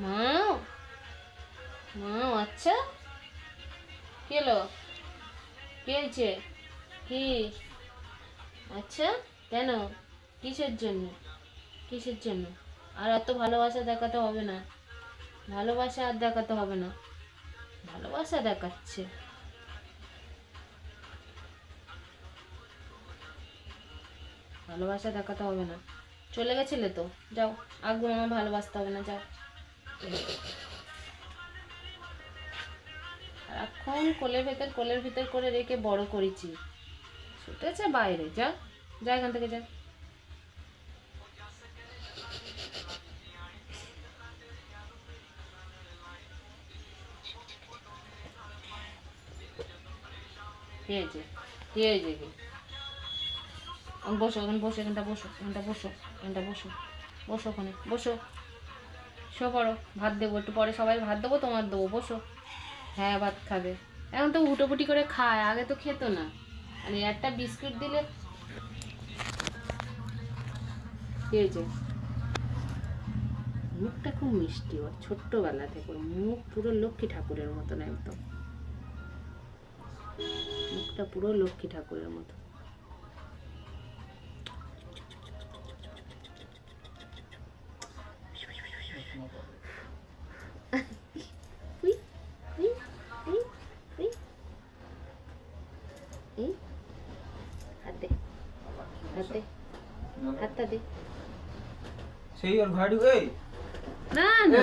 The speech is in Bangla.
মাও মাও আচ্ছা কি হলো? কি হয়েছে? কি? আচ্ছা কেন? কিসের জন্য? কিসের জন্য? আর এত ভালোবাসা দেখাতে হবে না, ভালোবাসা আর দেখাতে হবে না। ভালোবাসা দেখাচ্ছে। ভালোবাসা দেখাতে হবে না। চলে গেছিলে তো, যাও। আগে আমার ভালোবাসতে হবে না, যাও। এখন কোলের ভিতর করে রেখে বড় করেছি, ছুটেছে বাইরে। যা, যা এখান থেকে, যা। কি হয়েছে? কি হয়েছে কি? বসো, ওখানে বসো, এখানটা বসো, এখানটা বসো, এখানটা বসো, বসো ওখানে, বসো। শো করো, ভাত দেবো একটু পরে, সবাই ভাত দেবো, তোমার দেবো, বসো। হ্যাঁ, ভাত খাবে। এখন তো হুটোপুটি করে খায়, আগে তো খেত না। মানে একটা বিস্কুট দিলে। কি হয়েছে? মুখটা খুব মিষ্টি, ওর ছোট্টবেলা থেকে মুখ পুরো লক্ষ্মী ঠাকুরের মতন, একদম মুখটা পুরো লক্ষ্মী ঠাকুরের মতো। হাত দে, হাত দে, হাতটা দে। সেই ওর ঘাড়ি। এই না না